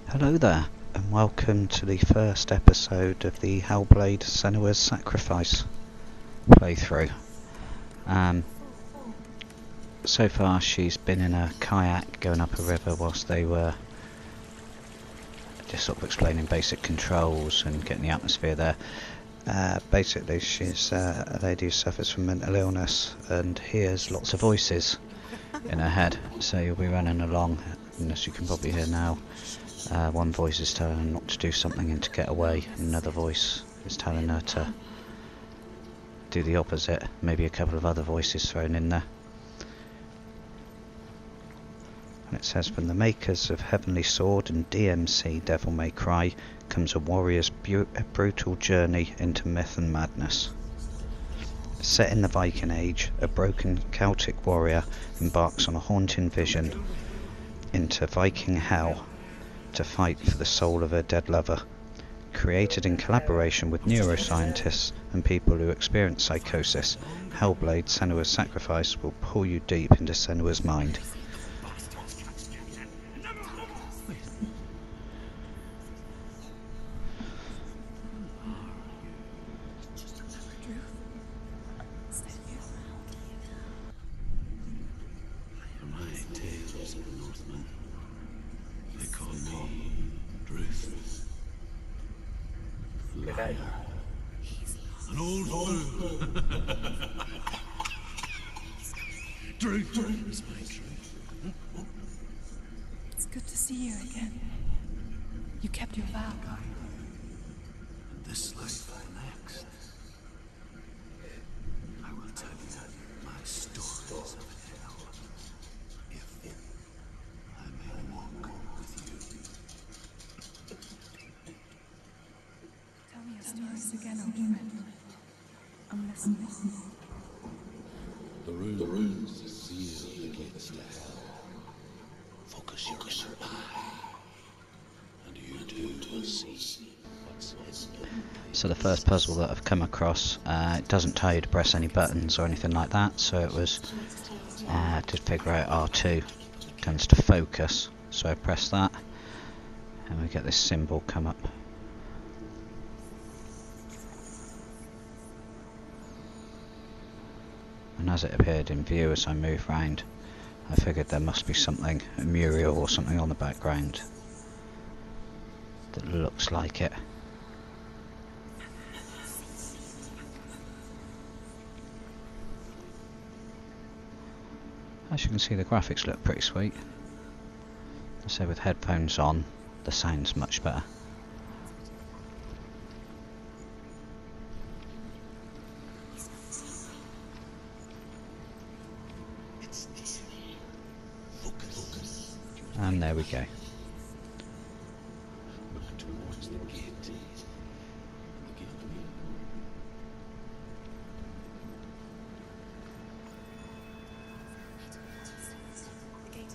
Hello there, and welcome to the first episode of the Hellblade Senua's Sacrifice playthrough. So far she's been in a kayak going up a river whilst they were just sort of explaining basic controls and getting the atmosphere there. Basically she's a lady who suffers from mental illness and hears lots of voices in her head, so you'll be running along, and as you can probably hear now, one voice is telling her not to do something and to get away, and another voice is telling her to do the opposite, maybe a couple of other voices thrown in there. And it says, from the makers of Heavenly Sword and DMC Devil May Cry comes a warrior's brutal journey into myth and madness. Set in the Viking Age, a broken Celtic warrior embarks on a haunting vision into Viking hell to fight for the soul of her dead lover. Created in collaboration with neuroscientists and people who experience psychosis, Hellblade Senua's Sacrifice will pull you deep into Senua's mind. An old fool. Truth is my truth. It's good to see you again. You kept your vow. In this life and next, I will tell you my stories of hell, if I may walk with you. Tell me your stories again, old friend. I'm listening. The runes seal the gates to hell. Focus your eye, and you too will see what's hidden. So the first puzzle that I've come across, it doesn't tell you to press any buttons or anything like that, so it was to figure out R2 tends to focus, so I press that and we get this symbol come up. And as it appeared in view as I moved round, I figured there must be something, a mural or something on the background that looks like it. As you can see, the graphics look pretty sweet. I say with headphones on, the sound's much better. And there we go. Look towards the gate.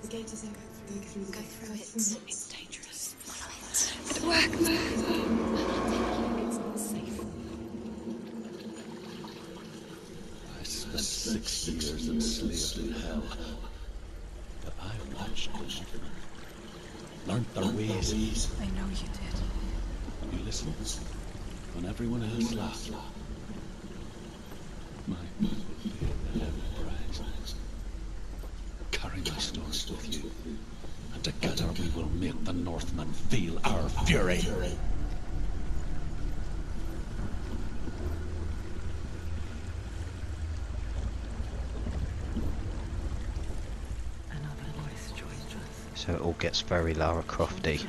The gate is open. Go through it. It's dangerous. Follow it. It'll work. It's not safe. I spent 6 years enslaved in hell. But I watched them. Learned their ways. I know you did. You listen when everyone else laughed. My heaven prize. Carry my stories with you, and together we will make the Northmen feel our fury. So it all gets very Lara Crofty,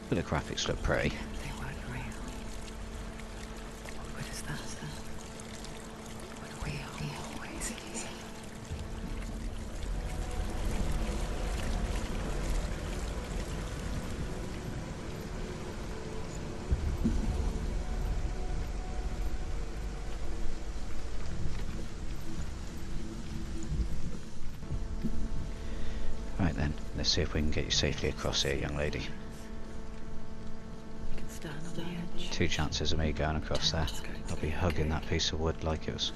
but the graphics look pretty. They weren't real. What is that? What we always is. Right then, let's see if we can get you safely across here, young lady. You can stand on the edge. 2 chances of me going across there. I'll be hugging that piece of wood like it was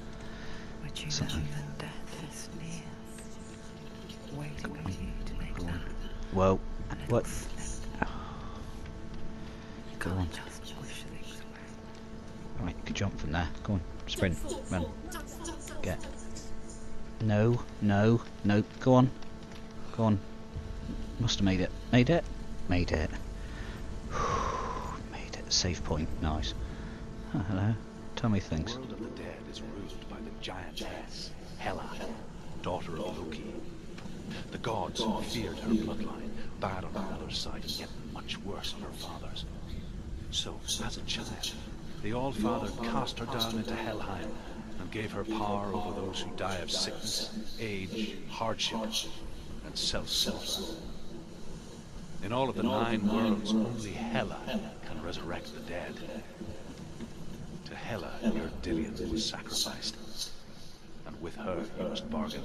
But you something. know that death is near. Waiting for you to make that. Well, what? Go on. Just push things away. Right, you can jump from there. Go on, sprint, run. Get. No, no, no. Go on. Go on. Must have made it. Made it? Made it. Made it. Save point. Nice. Oh, hello. Tell me The things. world of the dead is ruled by the giantess, Hela, daughter of Loki. The gods who feared her bloodline, bad on her mother's side, and yet much worse on her father's. So, as a child, the All-Father cast her down into Helheim and gave her power over those who die of sickness, age, hardship, and self-slaughter. In all of the 9 worlds, only Hela can resurrect the dead. To Hela, your Dillion was sacrificed, and with her you must bargain.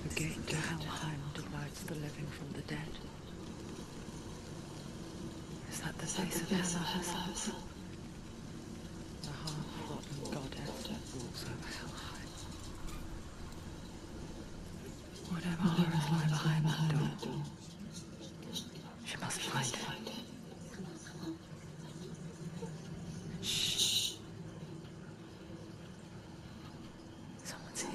The gate to Helheim divides the living from the dead. Is that the face of Hela herself? The half-forgotten goddess that rules over Helheim. Whatever horrors lie behind that door, she must find it. Shh. Someone's here.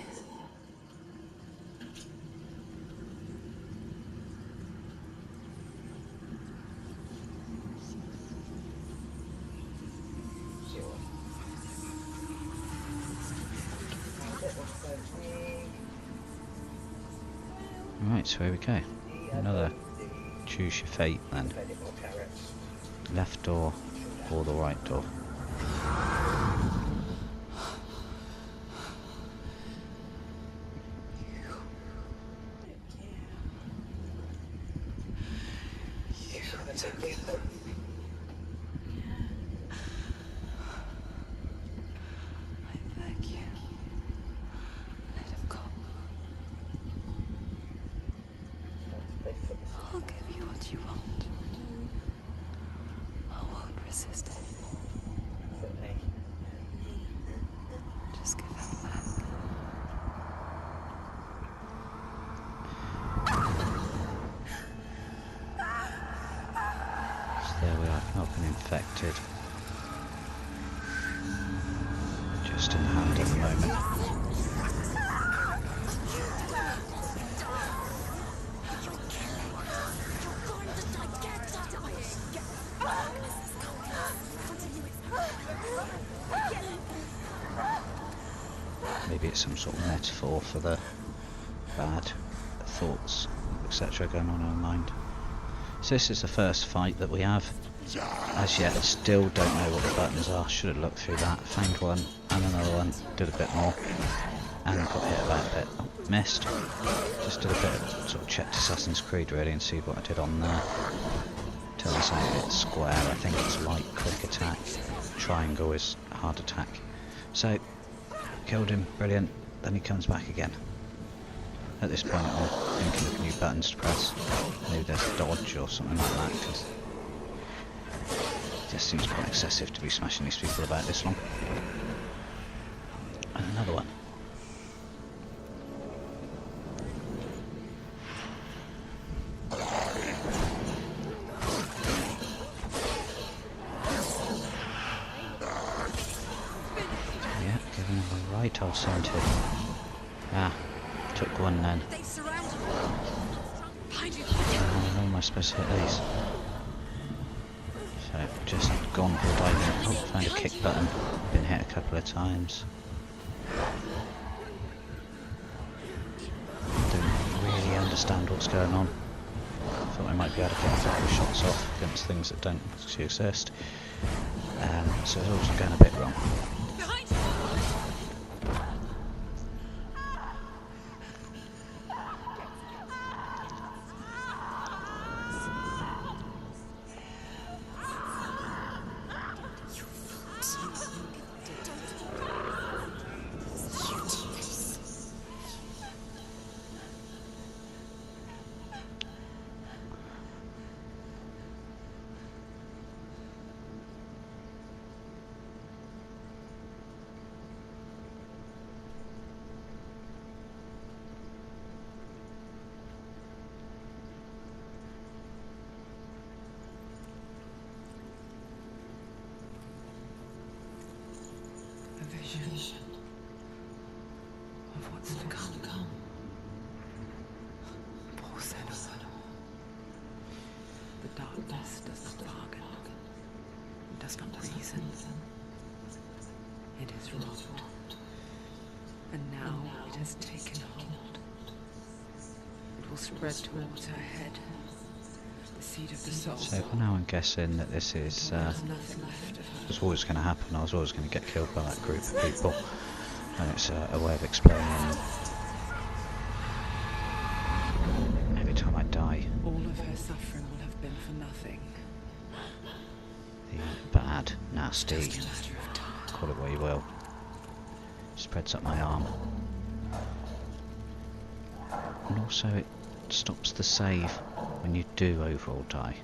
Right, so here we go. Another choose your fate then. Left door or the right door. I beg you. Let him go. I'll give you what you want. I won't resist it. Just give him back. So there we are, not been infected. Just in hand at the moment. Maybe it's some sort of metaphor for the bad thoughts, etc. going on in our mind. So this is the first fight that we have. As yet, still don't know what the buttons are. Should have looked through that. Found one and another one. Did a bit more. And got hit about a bit. Oh, missed. Just did a bit of sort of checked Assassin's Creed really and see what I did on there. Turns out it's square. I think it's light quick attack. Triangle is hard attack. So, killed him. Brilliant. Then he comes back again. At this point I'm thinking of new buttons to press. Maybe there's dodge or something like that, because it just seems quite excessive to be smashing these people about this long. And another one. Yeah, giving him the right alternative. Ah, took one then. They surround you. Behind you. How am I supposed to hit these? So just gone for diving. Oh, found a kick button. Been hit a couple of times. understand what's going on. Thought I might be able to get a couple of shots off against things that don't actually exist. So it's also going a bit wrong. Vision of what's to come. Poor Senua. The darkness does not bargain, does not reason. It is wrought, and now it has taken hold. It will spread towards her head, the seat of the soul. So for now I'm guessing that this is There's nothing left of her. was always going to happen. I was always going to get killed by that group of people, and it's a way of explaining every time I die All of her suffering will have been for nothing. the bad, nasty, Just a matter of time. call it what you will, spreads up my arm. And also it stops the save when you do overall die,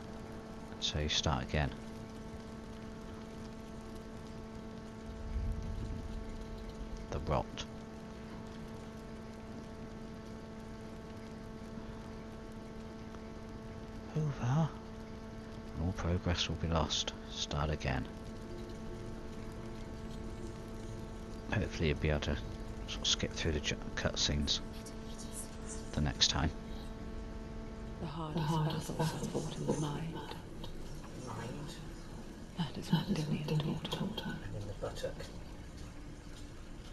so you start again. The rot. Over. And all progress will be lost. Start again. Hopefully you'll be able to sort of skip through the cutscenes the next time. The hardest battles are fought in the mind. That is what Dillian taught her. In the buttock.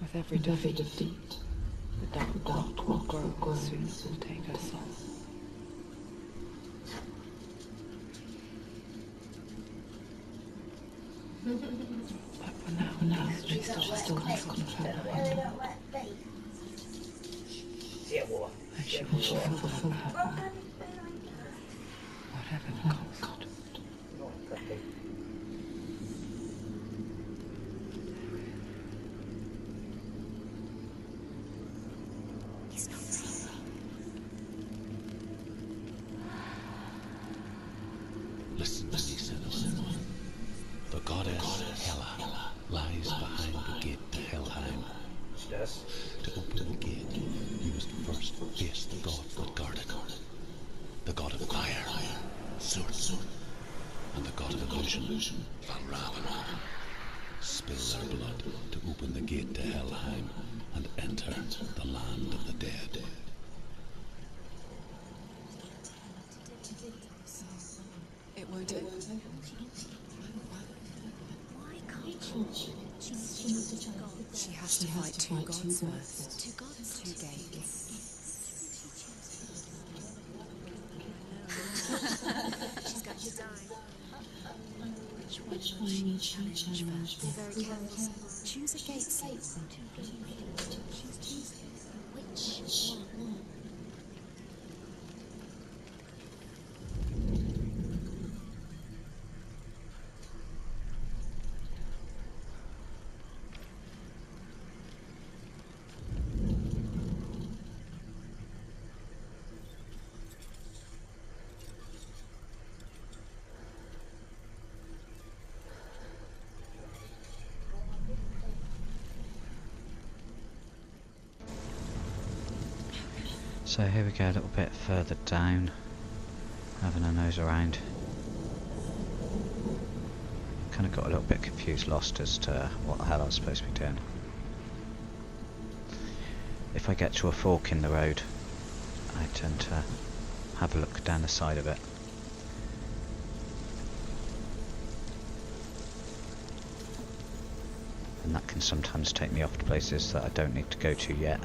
With every defeat, the dark rot will grow as soon as it will take her soul. But for now, she still has control of her mind. And she will fulfill her power, whatever the cost. He's not there. Listen to me, Senua. The goddess Hela lies behind the gate to Helheim. Yes. To open the gate, you must first face the gods that guard it. The god of fire, Sur, and the god of illusion, Valravn. Spill their blood to open the gate to Helheim and enter the land of the dead. It won't open. Why can't she? She has to fight two gods first. Two gods? Two gates. She's got to die. Which one will she challenge first? Be very careful. Choose a gate, say. She's choosing. Which one? So here we go, a little bit further down, having a nose around. Kind of got a little bit confused, lost as to what the hell I was supposed to be doing. If I get to a fork in the road, I tend to have a look down the side of it. And that can sometimes take me off to places that I don't need to go to yet.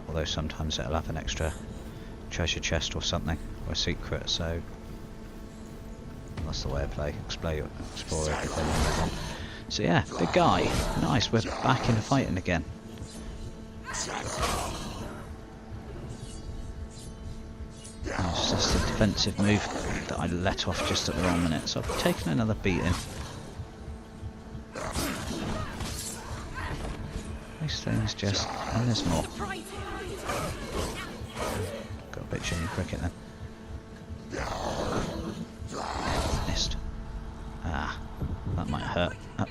Although sometimes it'll have an extra treasure chest or something, or a secret, so that's the way I play, explore everything and move on. So yeah, big guy, nice, we're back in the fighting again. It's just a defensive move that I let off just at the wrong minute, so I've taken another beating. These things just... and there's more. Got a bit Jimmy Cricket then. Missed. Ah, that might hurt. Up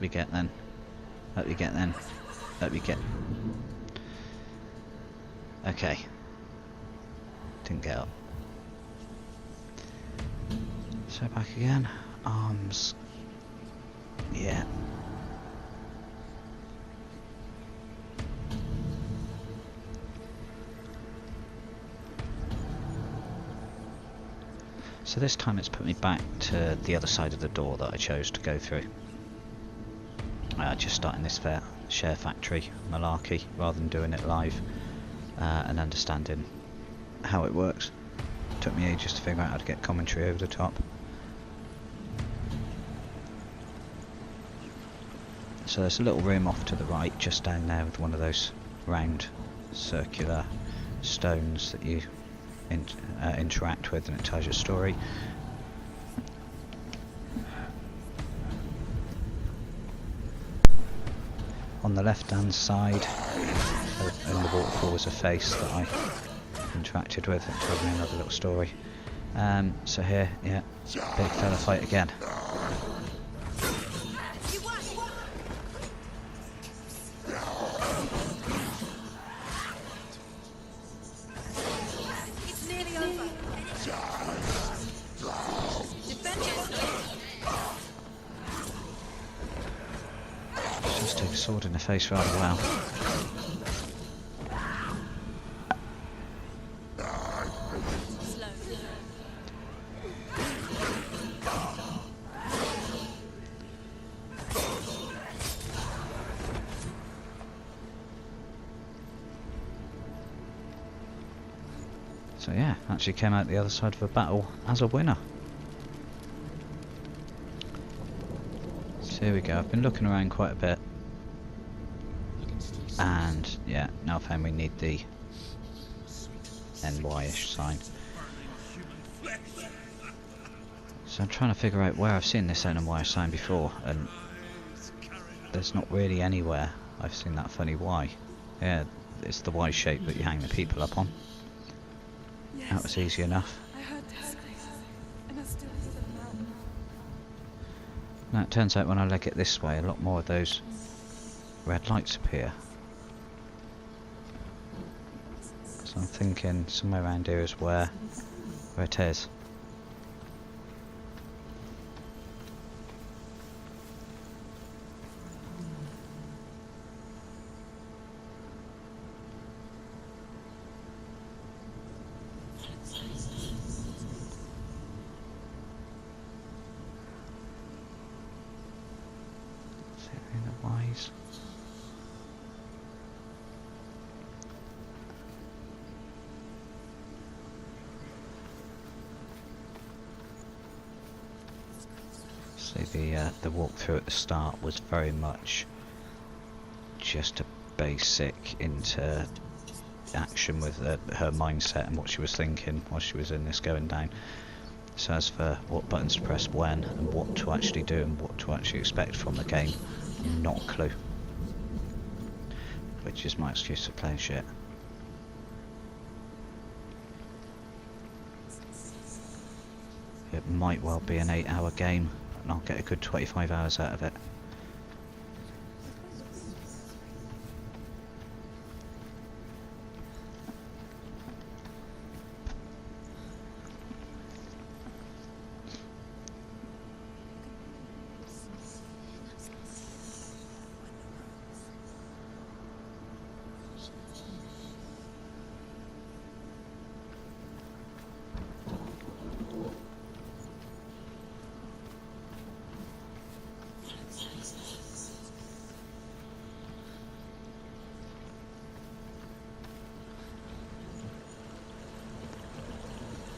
we get then. Up we get then. Up we get. Okay. Didn't get up. So back again. Arms. Yeah. So this time it's put me back to the other side of the door that I chose to go through. Just starting this SHAREfactory malarkey rather than doing it live and understanding how it works. Took me ages to figure out how to get commentary over the top. So there's a little room off to the right, just down there, with one of those round circular stones that you interact with, and it tells you a story. On the left hand side in the waterfall was a face that I interacted with and told me another little story. So here, yeah, big fella fight again. Just take a sword in the face rather well. So yeah, actually came out the other side of a battle as a winner. So here we go, I've been looking around quite a bit. And yeah, now found we need the NY-ish sign. So I'm trying to figure out where I've seen this NY sign before, and there's not really anywhere I've seen that funny Y. Yeah, it's the Y shape that you hang the people up on. Yes, That was easy enough. I heard this, and I still hear them now. Now it turns out when I leg it this way, a lot more of those red lights appear. So I'm thinking somewhere around here is where it is. The Y's. So the walkthrough at the start was very much just a basic into action with her mindset and what she was thinking while she was in this going down. So as for what buttons to press when and what to actually do and what to actually expect from the game, not a clue. Which is my excuse for playing shit. It might well be an 8-hour game and I'll get a good 25 hours out of it.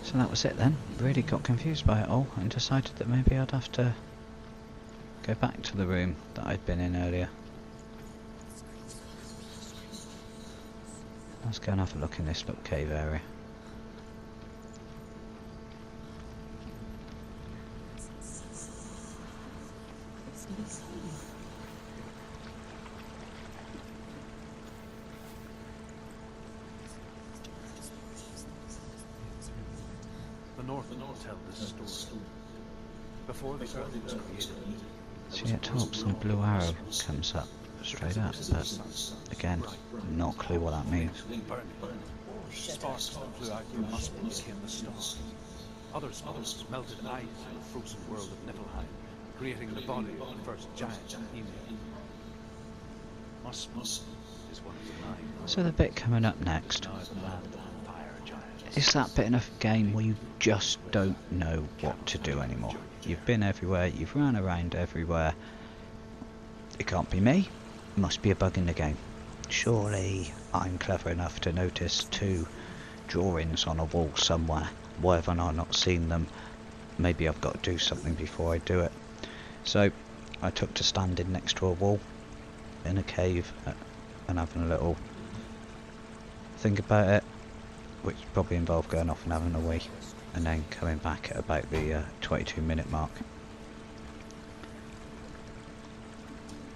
So that was it then. Really got confused by it all and decided that maybe I'd have to go back to the room that I'd been in earlier. Let's go and have a look in this little cave area. The North tell this story. Before the Earth was created, See, it talks and a blue arrow comes up straight up, but again, not a clue what that means. burning. Sparks that flew out from Muspel became the stars. Other sparks melted ice in the frozen world of Niflheim, creating the body of the first giant Ymir. Muspel is one of the 9. So the bit coming up next Now the land of fire giants. is that bit in a game where you just don't know what to do anymore. You've been everywhere, you've ran around everywhere. It can't be me, it must be a bug in the game. Surely I'm clever enough to notice 2 drawings on a wall somewhere. Why have I not seen them? Maybe I've got to do something before I do it. So I took to standing next to a wall in a cave and having a little think about it, which probably involved going off and having a wee and then coming back at about the 22-minute mark.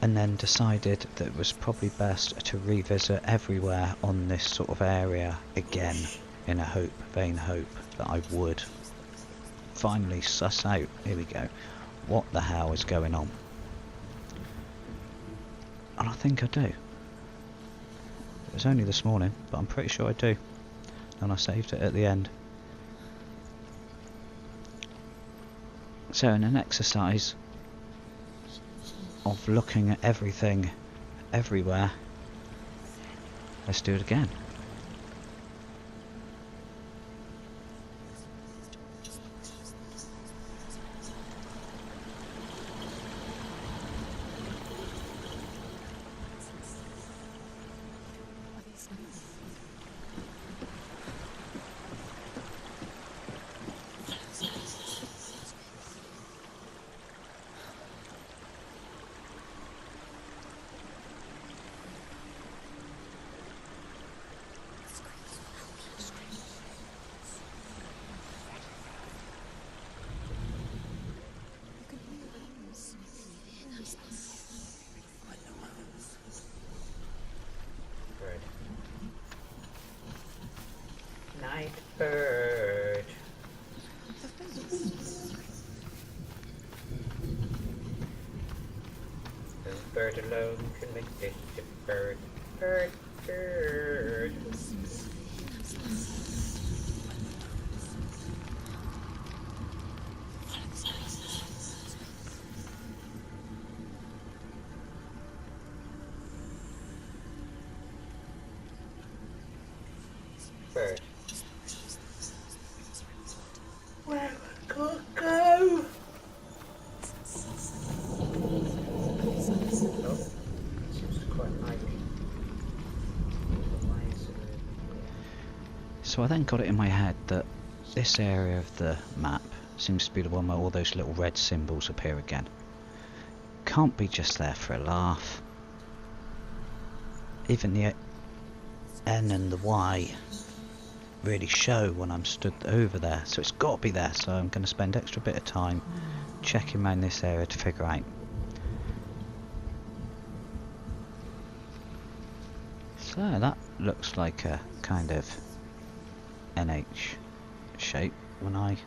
And then decided that it was probably best to revisit everywhere on this sort of area again in a vain hope that I would finally suss out, here we go, what the hell is going on. And I think I do. It was only this morning, but I'm pretty sure I do. And I saved it at the end. So in an exercise of looking at everything, everywhere, let's do it again. Night bird. The bird alone can make this a bird. Bird, bird. Bird. Where could go? Oh, seems quite high. So I then got it in my head that this area of the map seems to be the one where all those little red symbols appear again. Can't be just there for a laugh. Even the N and the Y really show when I'm stood over there, so it's got to be there. So I'm going to spend extra bit of time checking around this area to figure out. So that looks like a kind of NH shape when I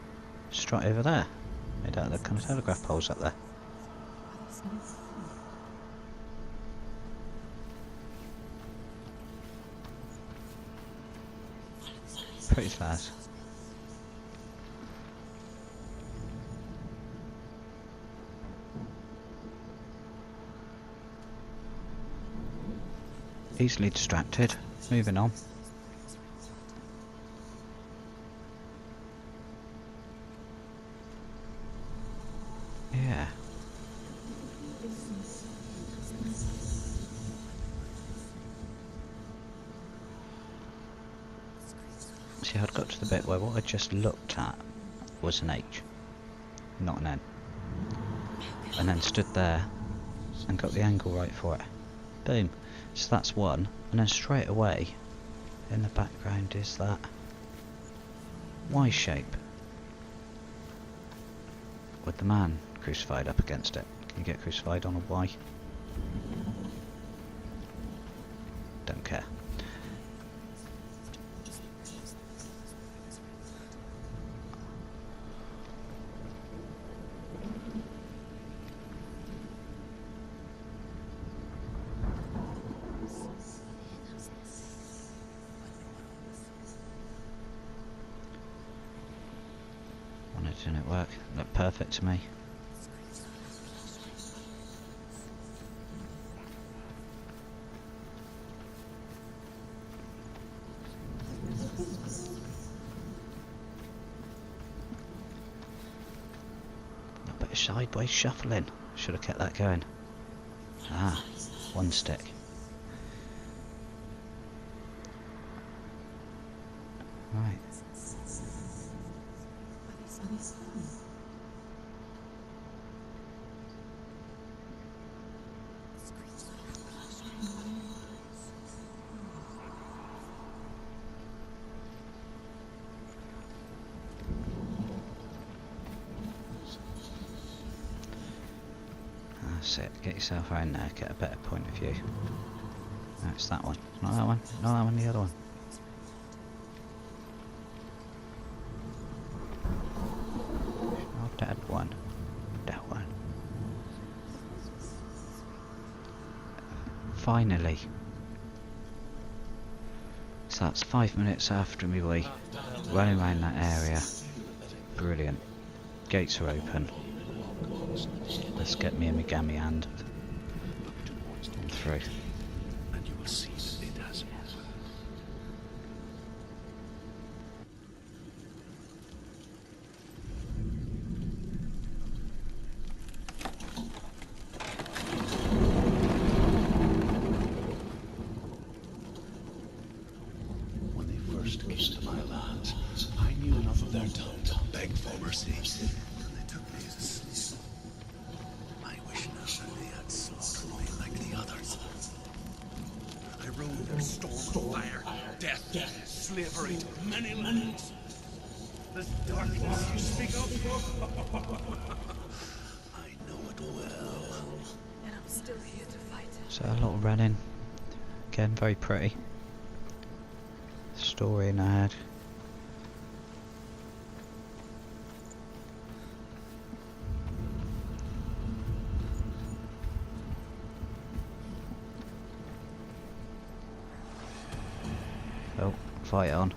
strut over there, made out of the kind of telegraph poles up there. Pretty fast. Easily distracted. Moving on. Yeah. See, I'd got to the bit where what I just looked at was an H, not an N. And then stood there and got the angle right for it. Boom. So that's one. And then straight away, in the background is that Y shape. With the man crucified up against it. Can you get crucified on a Y? Don't care. Didn't it work? Looked perfect to me. A bit of sideways shuffling. Should have kept that going. Ah, one stick. Right. That's it, get yourself around there, get a better point of view. No, it's that one. Not that one, not that one, the other one. Not that one. That one. Finally. So that's 5 minutes after me we running around that area. Brilliant. Gates are open. Let's get me a Megami hand and through. And you will see that it has opened. When they first came to my land, I knew enough of their tongue to beg for mercy. And they took me as a slave. I wish now that they had slaughtered me like the others. I rode their storm of fire, death, slavery to many lands. This darkness you speak of, I know it well. And I'm still here to fight. So a lot of running. Again, very pretty. Story in the head. Oh, fight on.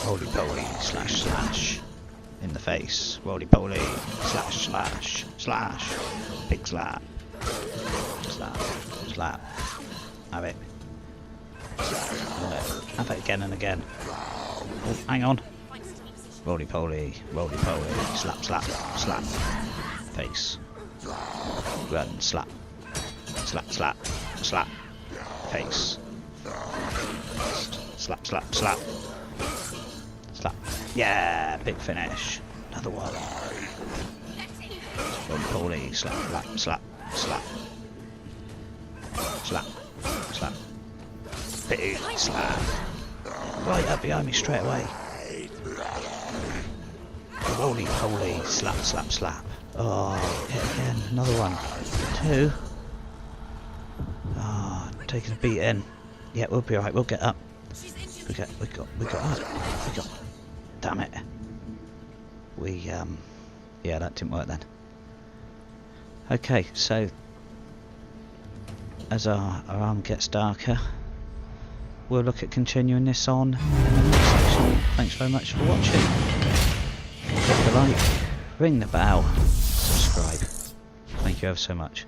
Roly poly, slash slash. In the face. Roly poly, slash slash. Slash. Big slap. Slap. Slap. Have it. Have it again and again. Oh, hang on. Roly poly, slap, slap, slap. Face. Run, slap. Slap, slap, slap. Face. Slap, slap, slap. Slap. Yeah, big finish. Another one. Roly poly, slap, slap, slap, slap. Slap, slap. Big slap. Right up behind me straight away. Roly poly, slap, slap, slap. Oh, hit again. Another one. Two. Oh, taking a beat in. Yeah, we'll be alright. We'll get up. We got up. We got. Damn it. Yeah, that didn't work then. Okay, so as our arm gets darker, we'll look at continuing this on in the next section. Thanks very much for watching. Click the like, ring the bell, subscribe. Thank you ever so much.